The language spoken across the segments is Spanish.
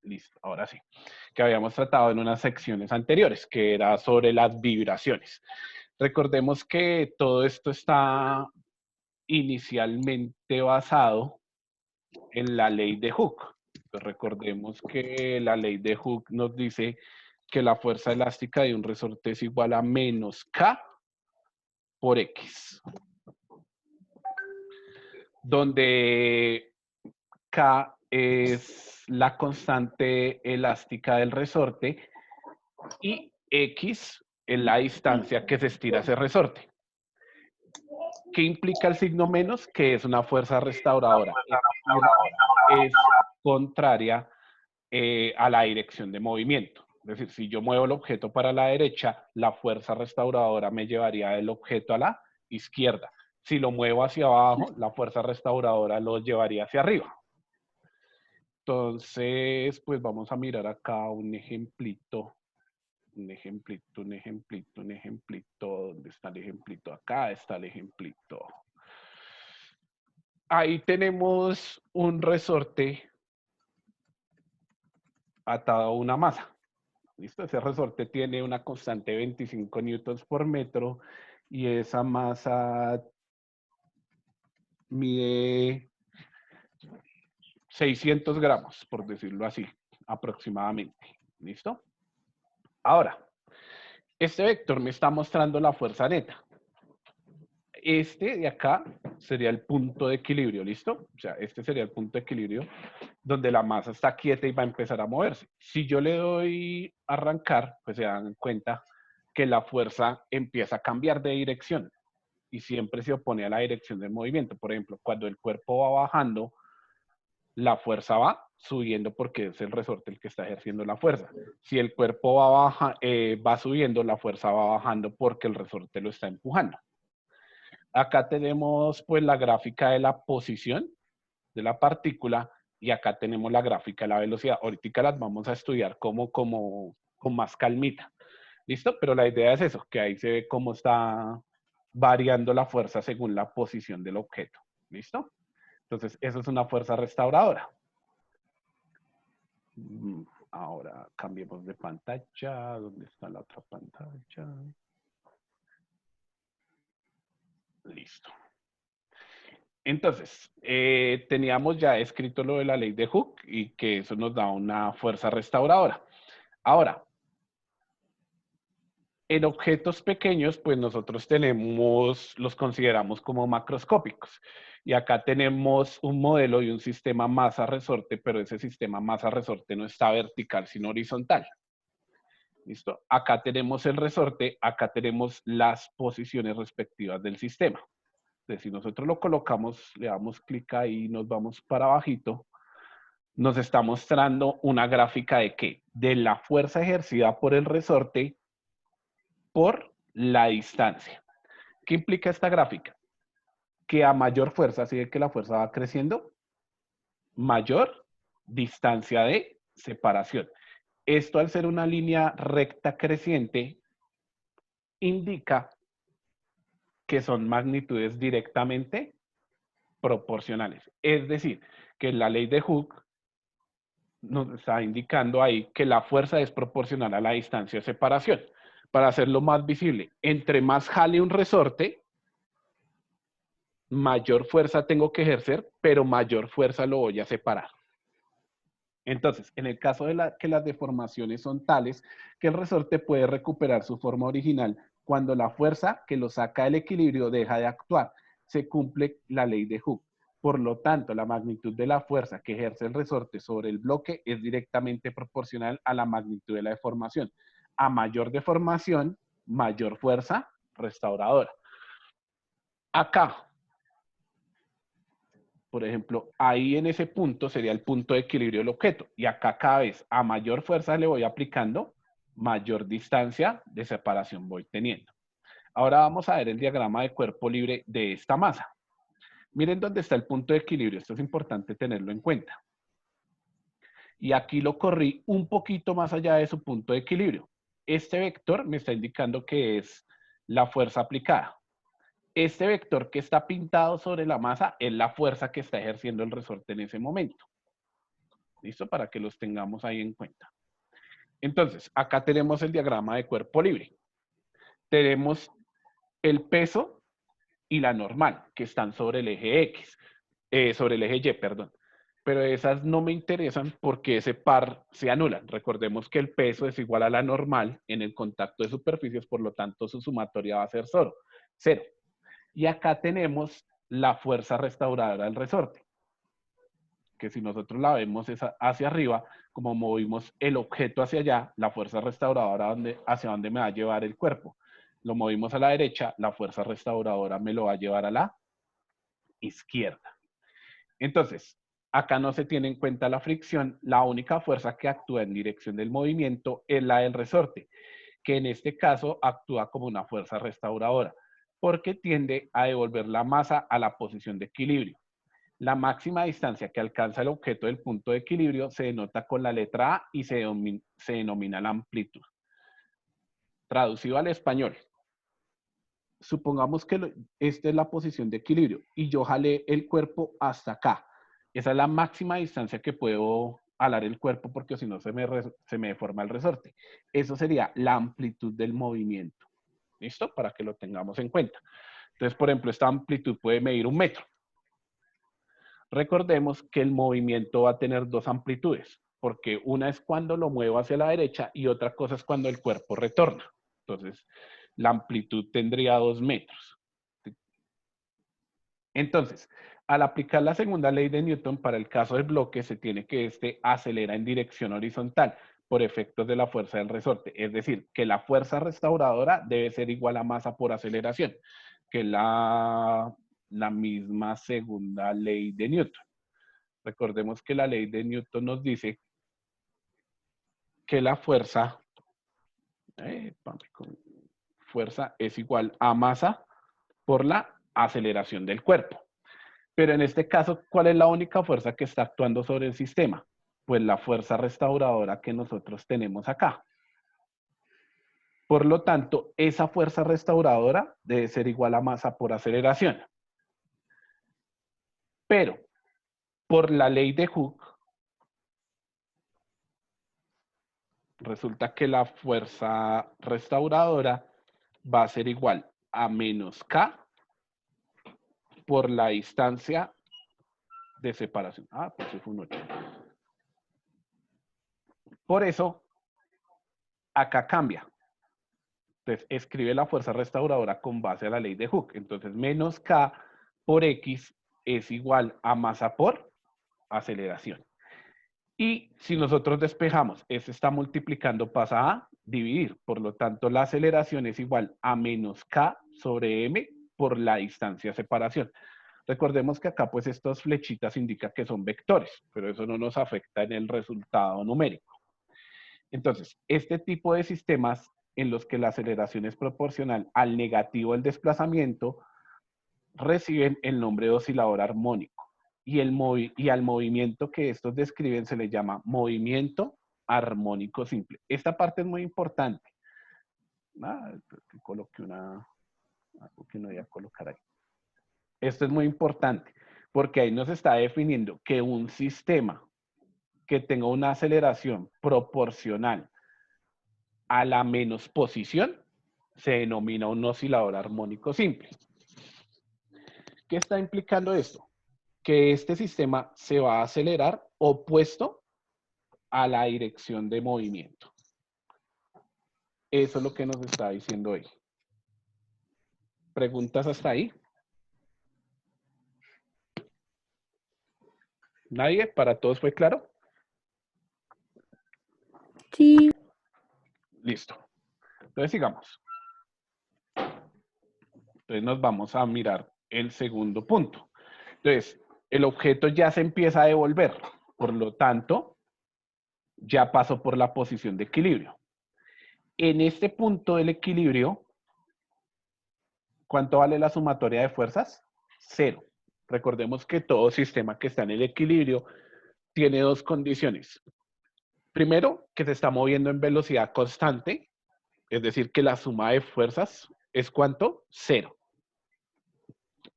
Listo, ahora sí. Que habíamos tratado en unas secciones anteriores, que era sobre las vibraciones. Recordemos que todo esto está inicialmente basado en la ley de Hooke. Pues recordemos que la ley de Hooke nos dice que la fuerza elástica de un resorte es igual a menos K por X, donde K es la constante elástica del resorte y X es la distancia que se estira ese resorte. ¿Qué implica el signo menos? Que es una fuerza restauradora, es decir, es contraria a la dirección de movimiento. Es decir, si yo muevo el objeto para la derecha, la fuerza restauradora me llevaría el objeto a la izquierda. Si lo muevo hacia abajo, la fuerza restauradora lo llevaría hacia arriba. Entonces, pues vamos a mirar acá un ejemplito. Un ejemplito. ¿Dónde está el ejemplito? Acá está el ejemplito. Ahí tenemos un resorte atado a una masa. ¿Listo? Ese resorte tiene una constante de 25 newtons por metro y esa masa mide 600 gramos, por decirlo así, aproximadamente. ¿Listo? Ahora, este vector me está mostrando la fuerza neta. Este de acá sería el punto de equilibrio, ¿listo? O sea, este sería el punto de equilibrio donde la masa está quieta y va a empezar a moverse. Si yo le doy arrancar, pues se dan cuenta que la fuerza empieza a cambiar de dirección y siempre se opone a la dirección del movimiento. Por ejemplo, cuando el cuerpo va bajando, la fuerza va subiendo porque es el resorte el que está ejerciendo la fuerza. Si el cuerpo va subiendo, la fuerza va bajando porque el resorte lo está empujando. Acá tenemos pues la gráfica de la posición de la partícula y acá tenemos la gráfica de la velocidad. Ahorita las vamos a estudiar con más calmita. ¿Listo? Pero la idea es eso, que ahí se ve cómo está variando la fuerza según la posición del objeto. ¿Listo? Entonces, eso es una fuerza restauradora. Ahora cambiemos de pantalla. ¿Dónde está la otra pantalla? Listo. Entonces, teníamos ya escrito lo de la ley de Hooke y que eso nos da una fuerza restauradora. Ahora, en objetos pequeños, pues nosotros los consideramos como macroscópicos. Y acá tenemos un modelo y un sistema masa-resorte, pero ese sistema masa-resorte no está vertical, sino horizontal. ¿Listo? Acá tenemos el resorte, acá tenemos las posiciones respectivas del sistema. Entonces, si nosotros lo colocamos, le damos clic ahí y nos vamos para abajito, nos está mostrando una gráfica de ¿qué? De la fuerza ejercida por el resorte por la distancia. ¿Qué implica esta gráfica? Que a mayor fuerza, así de que la fuerza va creciendo, mayor distancia de separación. Esto al ser una línea recta creciente, indica que son magnitudes directamente proporcionales. Es decir, que la ley de Hooke nos está indicando ahí que la fuerza es proporcional a la distancia de separación. Para hacerlo más visible, entre más jale un resorte, mayor fuerza tengo que ejercer, pero mayor fuerza lo voy a separar. Entonces, en el caso de que las deformaciones son tales que el resorte puede recuperar su forma original cuando la fuerza que lo saca del equilibrio deja de actuar, se cumple la ley de Hooke. Por lo tanto, la magnitud de la fuerza que ejerce el resorte sobre el bloque es directamente proporcional a la magnitud de la deformación. A mayor deformación, mayor fuerza restauradora. Acá, por ejemplo, ahí en ese punto sería el punto de equilibrio del objeto. Y acá cada vez a mayor fuerza le voy aplicando, mayor distancia de separación voy teniendo. Ahora vamos a ver el diagrama de cuerpo libre de esta masa. Miren dónde está el punto de equilibrio. Esto es importante tenerlo en cuenta. Y aquí lo corrí un poquito más allá de su punto de equilibrio. Este vector me está indicando que es la fuerza aplicada. Este vector que está pintado sobre la masa es la fuerza que está ejerciendo el resorte en ese momento. ¿Listo? Para que los tengamos ahí en cuenta. Entonces, acá tenemos el diagrama de cuerpo libre. Tenemos el peso y la normal, que están sobre el eje X, sobre el eje Y, perdón. Pero esas no me interesan porque ese par se anulan. Recordemos que el peso es igual a la normal en el contacto de superficies, por lo tanto su sumatoria va a ser cero. Y acá tenemos la fuerza restauradora del resorte, que si nosotros la vemos hacia arriba, como movimos el objeto hacia allá, la fuerza restauradora hacia dónde me va a llevar el cuerpo. Lo movimos a la derecha, la fuerza restauradora me lo va a llevar a la izquierda. Entonces, acá no se tiene en cuenta la fricción, la única fuerza que actúa en dirección del movimiento es la del resorte, que en este caso actúa como una fuerza restauradora, porque tiende a devolver la masa a la posición de equilibrio. La máxima distancia que alcanza el objeto del punto de equilibrio se denota con la letra A y se denomina la amplitud. Traducido al español, supongamos que esta es la posición de equilibrio y yo jalé el cuerpo hasta acá. Esa es la máxima distancia que puedo jalar el cuerpo porque si no se me deforma el resorte. Eso sería la amplitud del movimiento. ¿Listo? Para que lo tengamos en cuenta. Entonces, por ejemplo, esta amplitud puede medir 1 metro. Recordemos que el movimiento va a tener dos amplitudes, porque una es cuando lo muevo hacia la derecha y otra cosa es cuando el cuerpo retorna. Entonces, la amplitud tendría 2 metros. Entonces, al aplicar la segunda ley de Newton para el caso del bloque, se tiene que este acelera en dirección horizontal por efectos de la fuerza del resorte. Es decir, que la fuerza restauradora debe ser igual a masa por aceleración, que es la misma segunda ley de Newton. Recordemos que la ley de Newton nos dice que la fuerza es igual a masa por la aceleración del cuerpo. Pero en este caso, ¿cuál es la única fuerza que está actuando sobre el sistema? Pues la fuerza restauradora que nosotros tenemos acá. Por lo tanto, esa fuerza restauradora debe ser igual a masa por aceleración. Pero, por la ley de Hooke, resulta que la fuerza restauradora va a ser igual a menos K por la distancia de separación. Ah, pues eso fue un 8. Por eso, acá cambia. Entonces, escribe la fuerza restauradora con base a la ley de Hooke. Entonces, menos K por X es igual a masa por aceleración. Y si nosotros despejamos, este está multiplicando, pasa a dividir. Por lo tanto, la aceleración es igual a menos K sobre M por la distancia de separación. Recordemos que acá, pues, estas flechitas indican que son vectores, pero eso no nos afecta en el resultado numérico. Entonces, este tipo de sistemas en los que la aceleración es proporcional al negativo del desplazamiento, reciben el nombre de oscilador armónico. Y al movimiento que estos describen se le llama movimiento armónico simple. Esta parte es muy importante. Que coloque algo que no voy a colocar ahí. Esto es muy importante porque ahí nos está definiendo que un sistema que tenga una aceleración proporcional a la menos posición se denomina un oscilador armónico simple. ¿Qué está implicando esto? Que este sistema se va a acelerar opuesto a la dirección de movimiento. Eso es lo que nos está diciendo hoy. ¿Preguntas hasta ahí? ¿Nadie? ¿Para todos fue claro? Sí. Listo. Entonces sigamos. Entonces nos vamos a mirar el segundo punto. Entonces, el objeto ya se empieza a devolver. Por lo tanto, ya pasó por la posición de equilibrio. En este punto del equilibrio, ¿cuánto vale la sumatoria de fuerzas? 0. Recordemos que todo sistema que está en el equilibrio tiene dos condiciones. Primero, que se está moviendo en velocidad constante, es decir, que la suma de fuerzas es ¿cuánto? 0.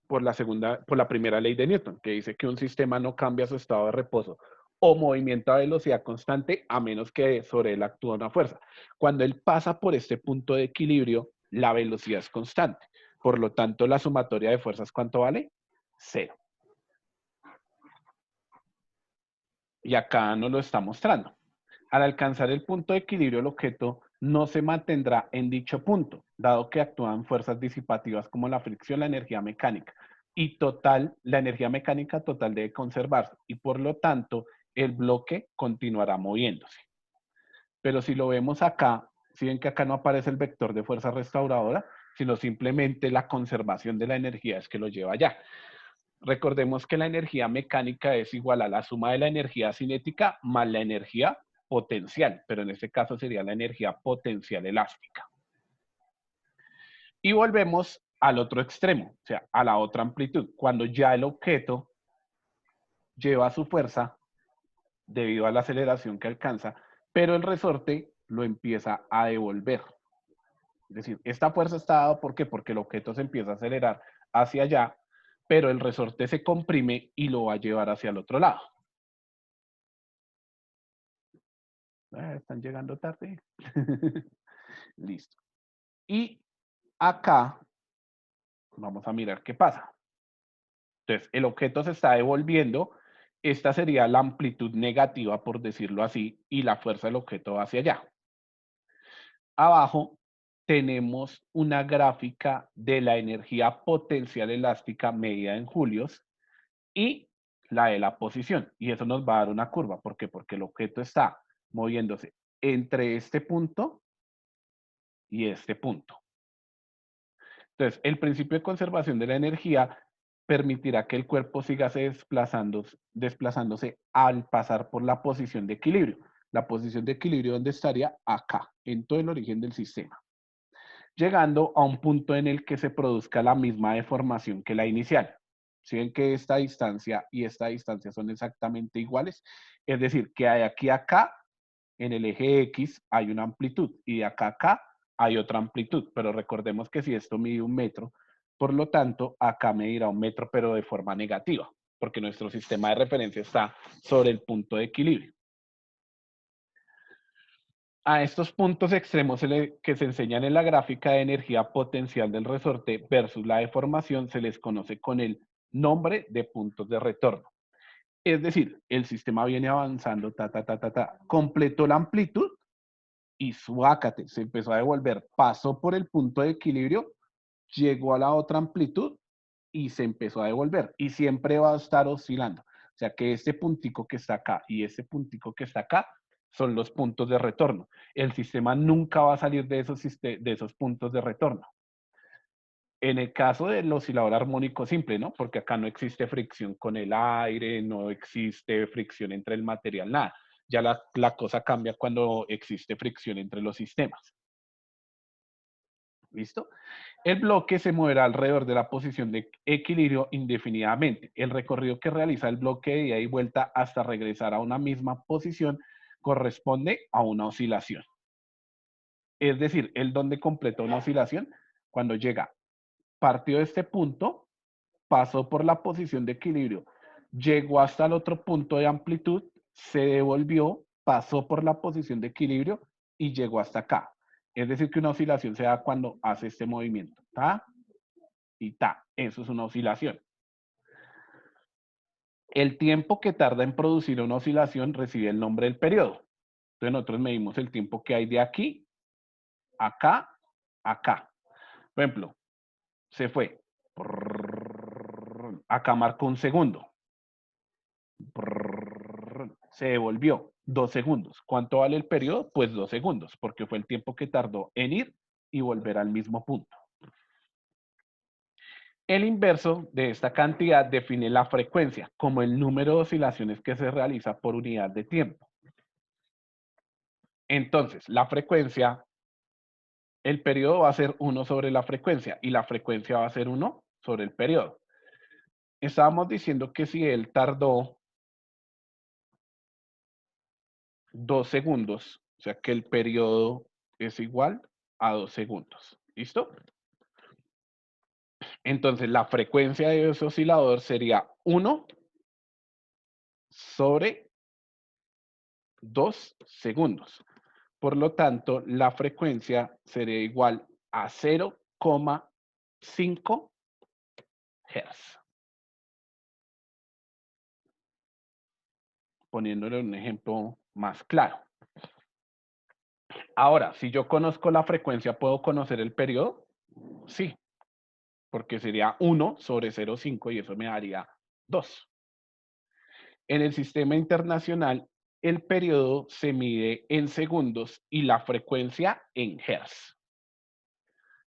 Por la primera ley de Newton, que dice que un sistema no cambia su estado de reposo o movimiento a velocidad constante, a menos que sobre él actúe una fuerza. Cuando él pasa por este punto de equilibrio, la velocidad es constante. Por lo tanto, la sumatoria de fuerzas, ¿cuánto vale? Cero. Y acá nos lo está mostrando. Al alcanzar el punto de equilibrio, el objeto no se mantendrá en dicho punto, dado que actúan fuerzas disipativas como la fricción, la energía mecánica. Y la energía mecánica total debe conservarse y por lo tanto el bloque continuará moviéndose. Pero si lo vemos acá, si ven que acá no aparece el vector de fuerza restauradora, sino simplemente la conservación de la energía es que lo lleva allá. Recordemos que la energía mecánica es igual a la suma de la energía cinética más la energía potencial, pero en este caso sería la energía potencial elástica. Y volvemos al otro extremo, o sea, a la otra amplitud, cuando ya el objeto lleva su fuerza debido a la aceleración que alcanza, pero el resorte lo empieza a devolver. Es decir, esta fuerza está dada, ¿por qué? Porque el objeto se empieza a acelerar hacia allá, pero el resorte se comprime y lo va a llevar hacia el otro lado. Están llegando tarde. Listo. Y acá vamos a mirar qué pasa. Entonces, el objeto se está devolviendo. Esta sería la amplitud negativa, por decirlo así, y la fuerza del objeto va hacia allá. Abajo tenemos una gráfica de la energía potencial elástica medida en julios y la de la posición. Y eso nos va a dar una curva. ¿Por qué? Porque el objeto está moviéndose entre este punto y este punto. Entonces, el principio de conservación de la energía permitirá que el cuerpo siga desplazándose al pasar por la posición de equilibrio. La posición de equilibrio, ¿dónde estaría? Acá, en todo el origen del sistema. Llegando a un punto en el que se produzca la misma deformación que la inicial. Si ven que esta distancia y esta distancia son exactamente iguales, es decir, que de aquí a acá, en el eje X, hay una amplitud y de acá a acá hay otra amplitud, pero recordemos que si esto mide 1 metro, por lo tanto, acá medirá 1 metro, pero de forma negativa, porque nuestro sistema de referencia está sobre el punto de equilibrio. A estos puntos extremos que se enseñan en la gráfica de energía potencial del resorte versus la deformación se les conoce con el nombre de puntos de retorno. Es decir, el sistema viene avanzando, completó la amplitud y suácate, se empezó a devolver, pasó por el punto de equilibrio, llegó a la otra amplitud y se empezó a devolver y siempre va a estar oscilando. O sea que este puntico que está acá y este puntico que está acá son los puntos de retorno. El sistema nunca va a salir de esos puntos de retorno. En el caso del oscilador armónico simple, ¿no? Porque acá no existe fricción con el aire, no existe fricción entre el material, nada. Ya la cosa cambia cuando existe fricción entre los sistemas. ¿Listo? El bloque se moverá alrededor de la posición de equilibrio indefinidamente. El recorrido que realiza el bloque de ida y vuelta hasta regresar a una misma posición corresponde a una oscilación. Es decir, el donde completó una oscilación, cuando llega, partió de este punto, pasó por la posición de equilibrio, llegó hasta el otro punto de amplitud, se devolvió, pasó por la posición de equilibrio y llegó hasta acá. Es decir, que una oscilación se da cuando hace este movimiento. ¿Ta? Y ta. Eso es una oscilación. El tiempo que tarda en producir una oscilación recibe el nombre del periodo. Entonces nosotros medimos el tiempo que hay de aquí, acá, acá. Por ejemplo, se fue. Acá marcó 1 segundo. Se devolvió 2 segundos. ¿Cuánto vale el periodo? Pues 2 segundos, porque fue el tiempo que tardó en ir y volver al mismo punto. El inverso de esta cantidad define la frecuencia como el número de oscilaciones que se realiza por unidad de tiempo. Entonces, la frecuencia, el periodo va a ser 1 sobre la frecuencia y la frecuencia va a ser 1 sobre el periodo. Estábamos diciendo que si él tardó 2 segundos, o sea que el periodo es igual a 2 segundos. ¿Listo? Entonces, la frecuencia de ese oscilador sería 1 sobre 2 segundos. Por lo tanto, la frecuencia sería igual a 0,5 Hz. Poniéndole un ejemplo más claro. Ahora, si yo conozco la frecuencia, ¿puedo conocer el periodo? Sí, porque sería 1 sobre 0,5 y eso me daría 2. En el sistema internacional, el periodo se mide en segundos y la frecuencia en hertz.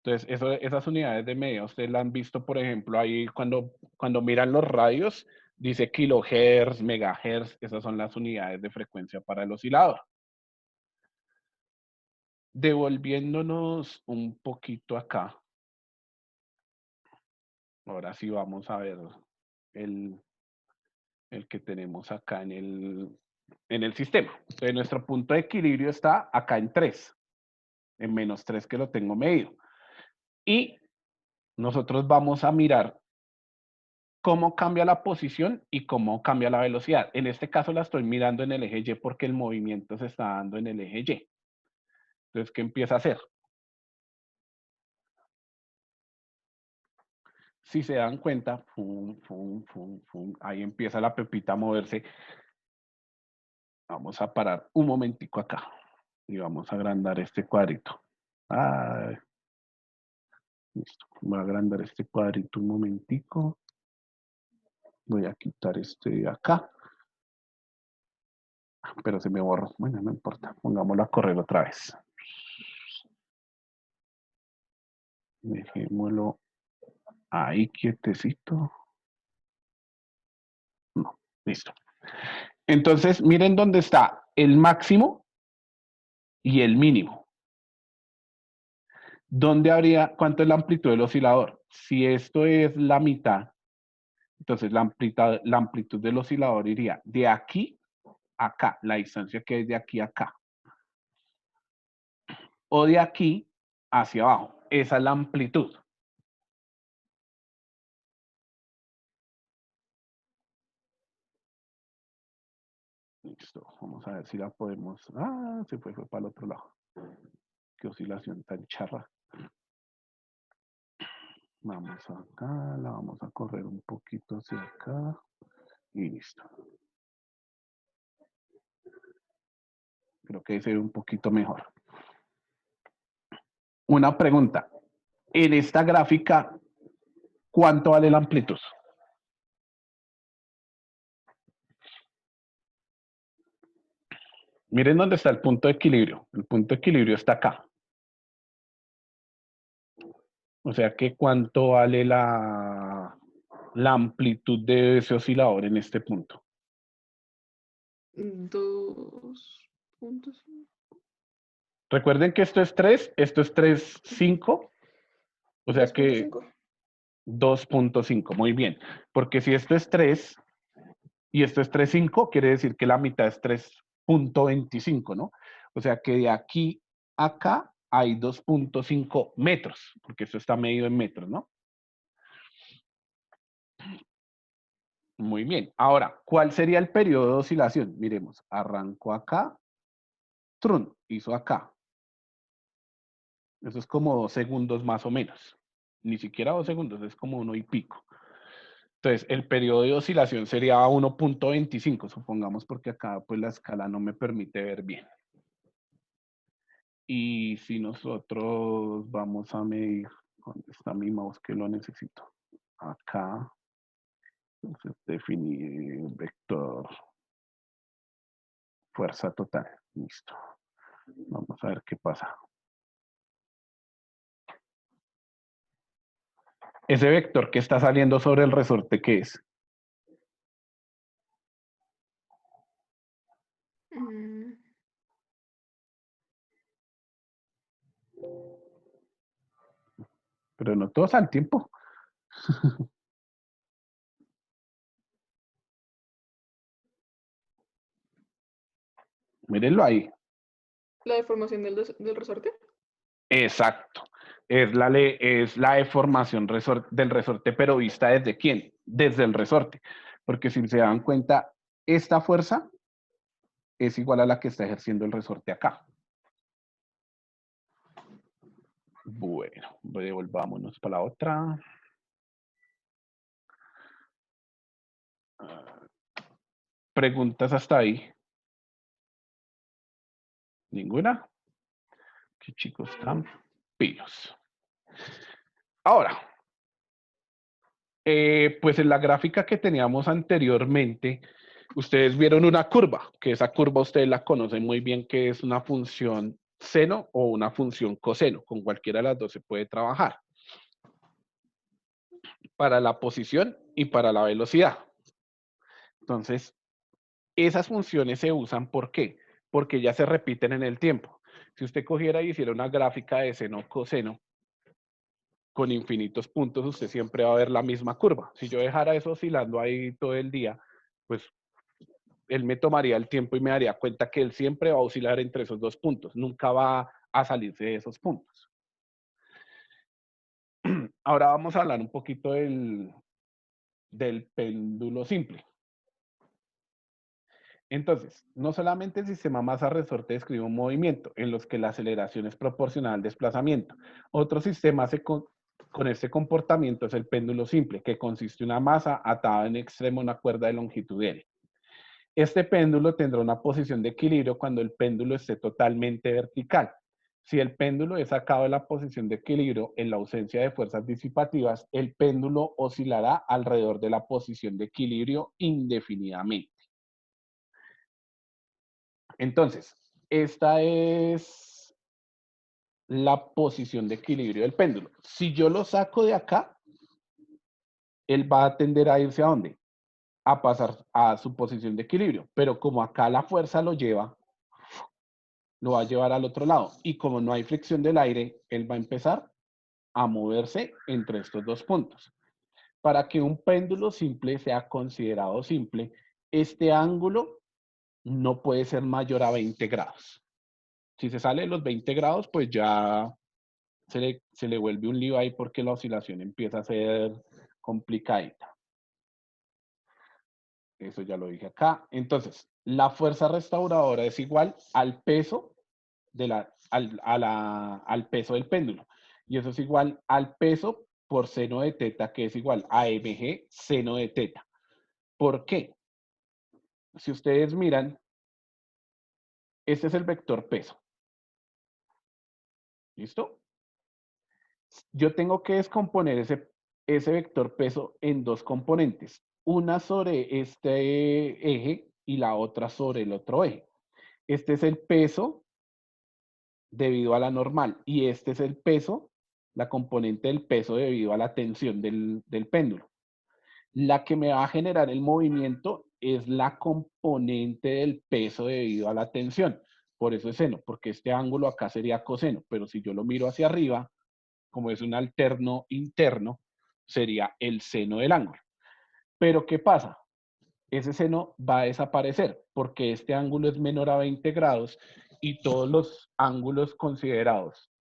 Entonces, esas unidades de medida, ustedes la han visto, por ejemplo, ahí cuando miran los radios, dice kilohertz, megahertz, esas son las unidades de frecuencia para el oscilador. Devolviéndonos un poquito acá. Ahora sí vamos a ver el que tenemos acá en el sistema. Entonces, nuestro punto de equilibrio está acá en 3, en -3 que lo tengo medido. Y nosotros vamos a mirar cómo cambia la posición y cómo cambia la velocidad. En este caso la estoy mirando en el eje Y porque el movimiento se está dando en el eje Y. Entonces, ¿qué empieza a hacer? Si se dan cuenta, fum, fum, fum, fum, ahí empieza la pepita a moverse. Vamos a parar un momentico acá y vamos a agrandar este cuadrito. Listo. Voy a agrandar este cuadrito un momentico. Voy a quitar este de acá. Pero se me borró. Bueno, no importa. Pongámoslo a correr otra vez. Dejémoslo ahí quietecito. No, listo. Entonces, miren dónde está el máximo y el mínimo. ¿Dónde habría, cuánto es la amplitud del oscilador? Si esto es la mitad, entonces la amplitud del oscilador iría de aquí a acá, la distancia que es de aquí a acá. O de aquí hacia abajo. Esa es la amplitud. Listo. Vamos a ver si la podemos. Se fue para el otro lado. Qué oscilación tan charra. Vamos acá, la vamos a correr un poquito hacia acá. Y listo. Creo que se ve un poquito mejor. Una pregunta. En esta gráfica, ¿cuánto vale la amplitud? Miren dónde está el punto de equilibrio. El punto de equilibrio está acá. O sea que ¿cuánto vale la amplitud de ese oscilador en este punto? 2.5. Recuerden que esto es 3, esto es 3,5. O sea que 2,5, muy bien. Porque si esto es 3 y esto es 3,5, quiere decir que la mitad es 3,25, ¿no? O sea que de aquí a acá hay 2,5 metros, porque esto está medido en metros, ¿no? Muy bien. Ahora, ¿cuál sería el periodo de oscilación? Miremos, arrancó acá, trun, hizo acá. Eso es como 2 segundos más o menos. Ni siquiera 2 segundos, es como 1 y pico. Entonces, el periodo de oscilación sería 1,25, supongamos, porque acá pues la escala no me permite ver bien. Y si nosotros vamos a medir, ¿dónde está mi mouse que lo necesito? Acá. Entonces, definir vector fuerza total. Listo. Vamos a ver qué pasa. Ese vector que está saliendo sobre el resorte, ¿qué es? Pero no todos al tiempo. Mírenlo ahí. ¿La deformación del resorte? Exacto. Es la deformación del resorte, pero vista desde quién? Desde el resorte. Porque si se dan cuenta, esta fuerza es igual a la que está ejerciendo el resorte acá. Bueno, devolvámonos para la otra. ¿Preguntas hasta ahí? ¿Ninguna? Qué chicos tan pillos. Ahora, pues en la gráfica que teníamos anteriormente, ustedes vieron una curva, que esa curva ustedes la conocen muy bien, que es una función seno o una función coseno. Con cualquiera de las dos se puede trabajar. Para la posición y para la velocidad. Entonces, esas funciones se usan, ¿por qué? Porque ya se repiten en el tiempo. Si usted cogiera y hiciera una gráfica de seno coseno con infinitos puntos, usted siempre va a ver la misma curva. Si yo dejara eso oscilando ahí todo el día, pues él me tomaría el tiempo y me daría cuenta que él siempre va a oscilar entre esos dos puntos, nunca va a salirse de esos puntos. Ahora vamos a hablar un poquito del péndulo simple. Entonces, no solamente el sistema masa-resorte describe un movimiento en los que la aceleración es proporcional al desplazamiento. Otro sistema con este comportamiento es el péndulo simple, que consiste en una masa atada en extremo a una cuerda de longitud L. Este péndulo tendrá una posición de equilibrio cuando el péndulo esté totalmente vertical. Si el péndulo es sacado de la posición de equilibrio en la ausencia de fuerzas disipativas, el péndulo oscilará alrededor de la posición de equilibrio indefinidamente. Entonces, esta es la posición de equilibrio del péndulo. Si yo lo saco de acá, él va a tender a irse ¿a dónde? A pasar a su posición de equilibrio. Pero como acá la fuerza lo lleva, lo va a llevar al otro lado. Y como no hay fricción del aire, él va a empezar a moverse entre estos dos puntos. Para que un péndulo simple sea considerado simple, este ángulo no puede ser mayor a 20 grados. Si se sale de los 20 grados, pues ya se le vuelve un lío ahí porque la oscilación empieza a ser complicadita. Eso ya lo dije acá. Entonces, la fuerza restauradora es igual al peso, al peso del péndulo. Y eso es igual al peso por seno de teta, que es igual a mg seno de teta. ¿Por qué? Si ustedes miran, este es el vector peso. ¿Listo? Yo tengo que descomponer ese vector peso en dos componentes, una sobre este eje y la otra sobre el otro eje. Este es el peso debido a la normal y este es el peso, la componente del peso debido a la tensión del péndulo. La que me va a generar el movimiento es la componente del peso debido a la tensión. Por eso es seno, porque este ángulo acá sería coseno, pero si yo lo miro hacia arriba, como es un alterno interno, sería el seno del ángulo. Pero ¿qué pasa? Ese seno va a desaparecer porque este ángulo es menor a 20 grados y todos los ángulos considerados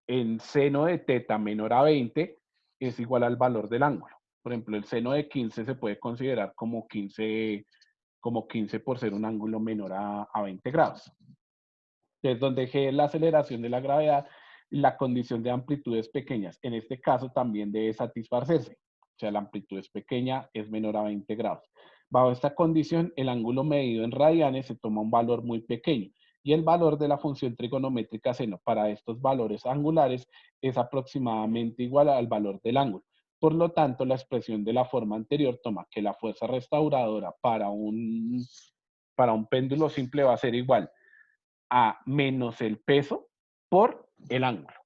en seno de teta menor a 20 es igual al valor del ángulo. Por ejemplo, el seno de 15 se puede considerar como 15 por ser un ángulo menor a 20 grados. Es donde G es la aceleración de la gravedad, la condición de amplitudes pequeñas. En este caso también debe satisfacerse. O sea, la amplitud es pequeña, es menor a 20 grados. Bajo esta condición, el ángulo medido en radianes se toma un valor muy pequeño y el valor de la función trigonométrica seno para estos valores angulares es aproximadamente igual al valor del ángulo. Por lo tanto, la expresión de la forma anterior toma que la fuerza restauradora para un péndulo simple va a ser igual a menos el peso por el ángulo.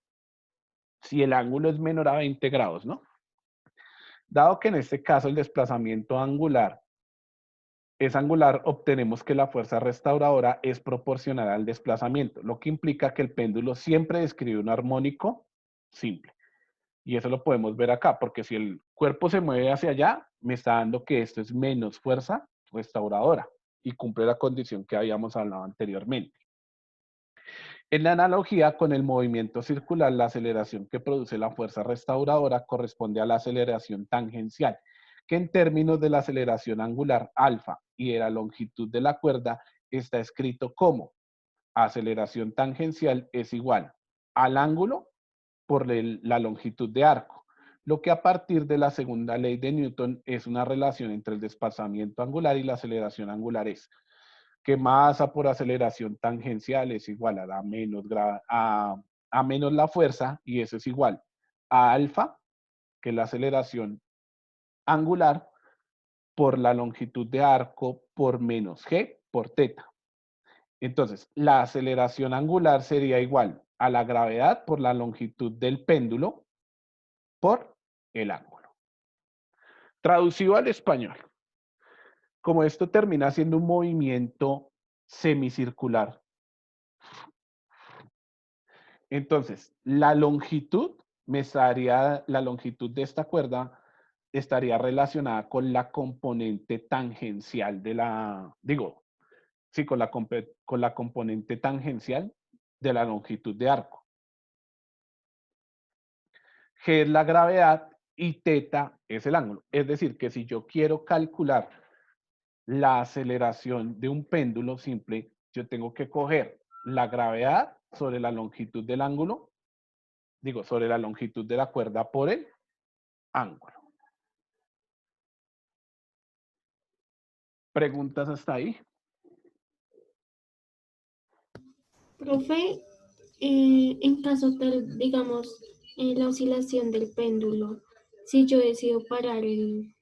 Si el ángulo es menor a 20 grados, ¿no? Dado que en este caso el desplazamiento angular es angular, obtenemos que la fuerza restauradora es proporcional al desplazamiento, lo que implica que el péndulo siempre describe un armónico simple. Y eso lo podemos ver acá, porque si el cuerpo se mueve hacia allá, me está dando que esto es menos fuerza restauradora y cumple la condición que habíamos hablado anteriormente. En la analogía con el movimiento circular, la aceleración que produce la fuerza restauradora corresponde a la aceleración tangencial, que en términos de la aceleración angular alfa y de la longitud de la cuerda está escrito como aceleración tangencial es igual al ángulo por la longitud de arco, lo que a partir de la segunda ley de Newton es una relación entre el desplazamiento angular y la aceleración angular es que masa por aceleración tangencial es igual a menos la fuerza, y eso es igual a alfa, que es la aceleración angular, por la longitud de arco por menos g por teta. Entonces, la aceleración angular sería igual a la gravedad por la longitud del péndulo por el ángulo. Traducido al español, como esto termina siendo un movimiento semicircular, entonces la longitud la longitud de esta cuerda estaría relacionada con la componente tangencial de sí, con la componente tangencial de la longitud de arco. G es la gravedad y teta es el ángulo. Es decir, que si yo quiero calcular la aceleración de un péndulo simple, yo tengo que coger la gravedad sobre la longitud del ángulo, sobre la longitud de la cuerda por el ángulo. ¿Preguntas hasta ahí? Profe, en caso tal, digamos, en la oscilación del péndulo, si yo decido parar el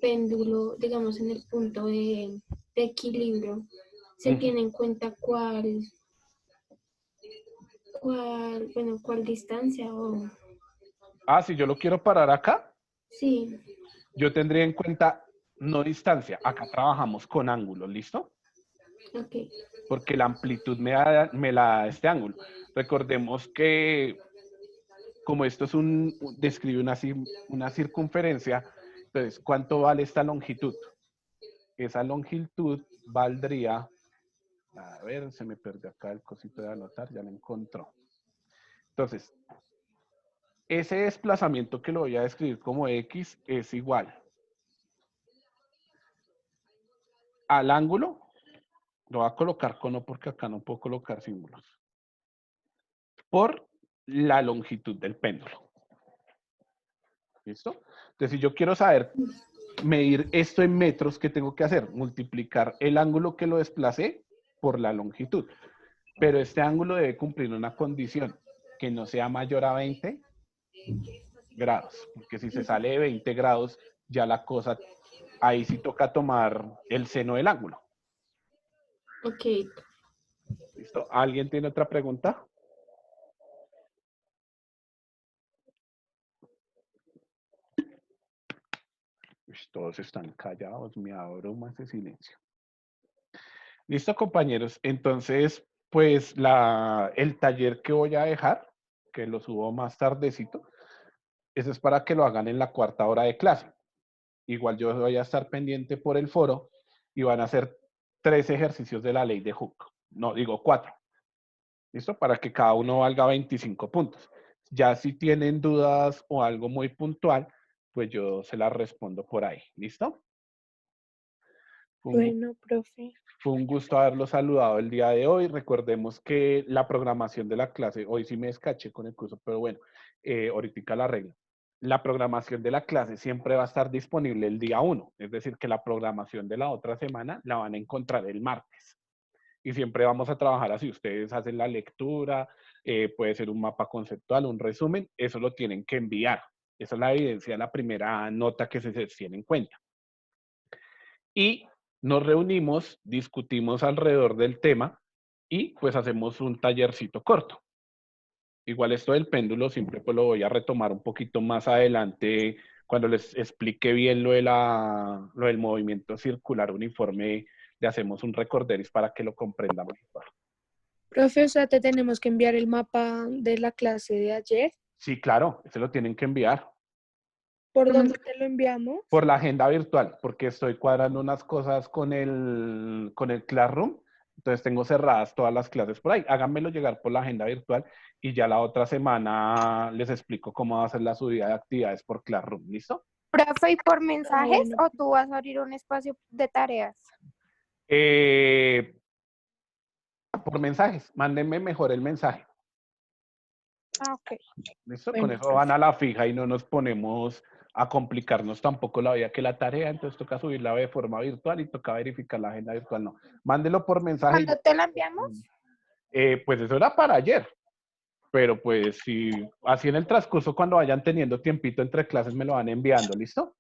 péndulo, digamos, en el punto de equilibrio, ¿se tiene en cuenta cuál distancia o...? Si yo lo quiero parar acá, Sí, yo tendría en cuenta no distancia. Acá trabajamos con ángulos, ¿listo? ok. Porque la amplitud me la da este ángulo. Recordemos que como esto es describe una circunferencia, entonces, ¿cuánto vale esta longitud? Esa longitud valdría, a ver, se me perdió acá el cosito de anotar, ya lo encontró. Entonces, ese desplazamiento que lo voy a describir como X es igual al ángulo, lo voy a colocar con O porque acá no puedo colocar símbolos, por la longitud del péndulo. ¿Listo? Entonces, si yo quiero saber medir esto en metros, ¿qué tengo que hacer? Multiplicar el ángulo que lo desplacé por la longitud. Pero este ángulo debe cumplir una condición, que no sea mayor a 20 grados, porque si se sale de 20 grados, ya la cosa, ahí sí toca tomar el seno del ángulo. Ok. ¿Listo? ¿Alguien tiene otra pregunta? Pues todos están callados, me abruma ese silencio. Listo, compañeros. Entonces, pues el taller que voy a dejar, que lo subo más tardecito, eso es para que lo hagan en la cuarta hora de clase. Igual yo voy a estar pendiente por el foro y van a hacer 3 ejercicios de la ley de Hooke. No, digo 4. ¿Listo? Para que cada uno valga 25 puntos. Ya si tienen dudas o algo muy puntual, pues yo se las respondo por ahí. ¿Listo? Bueno, profe. Fue un gusto haberlos saludado el día de hoy. Recordemos que la programación de la clase, hoy sí me descaché con el curso, pero bueno, ahorita la regla. La programación de la clase siempre va a estar disponible el día 1, es decir, que la programación de la otra semana la van a encontrar el martes. Y siempre vamos a trabajar así. Ustedes hacen la lectura, puede ser un mapa conceptual, un resumen, eso lo tienen que enviar. Esa es la evidencia, la primera nota que se tiene en cuenta. Y nos reunimos, discutimos alrededor del tema y pues hacemos un tallercito corto. Igual esto del péndulo siempre pues lo voy a retomar un poquito más adelante cuando les explique bien lo del movimiento circular uniforme, le hacemos un recorderis para que lo comprendan mejor. Profe, o sea, te tenemos que enviar el mapa de la clase de ayer. Sí, claro, se lo tienen que enviar. ¿Por dónde te lo enviamos? Por la agenda virtual, porque estoy cuadrando unas cosas con el Classroom. Entonces tengo cerradas todas las clases por ahí. Háganmelo llegar por la agenda virtual y ya la otra semana les explico cómo va a ser la subida de actividades por Classroom. ¿Listo? Profe, ¿y por mensajes bueno. o tú vas a abrir un espacio de tareas? por mensajes. Mándenme mejor el mensaje. Ah, ok. ¿Listo? Bueno, Con eso van a la fija y no nos ponemos a complicarnos tampoco la vida que la tarea, entonces toca subirla de forma virtual y toca verificar la agenda virtual. No, mándelo por mensaje. ¿Cuándo te la enviamos? Pues eso era para ayer, pero pues si así en el transcurso cuando vayan teniendo tiempito entre clases me lo van enviando, ¿listo?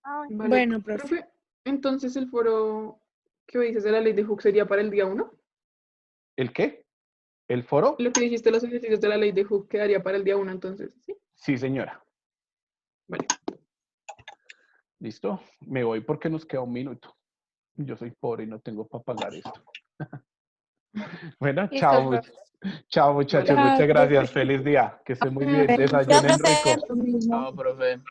Vale. Bueno, profe. Entonces el foro que dices de la ley de Hooke sería para el día 1. ¿El qué? ¿El foro? Lo que dijiste, los ejercicios de la ley de Hooke quedaría para el día 1, entonces, ¿sí? Sí, señora. Vale. ¿Listo? Me voy porque nos queda un minuto. Yo soy pobre y no tengo para pagar esto. Bueno, Listo, chao. profe. Chao, muchachos. Vale. Muchas Chao, gracias. profe. Feliz día. Que estén muy bien. Chao, Desayunen profe. rico. Chao, profe.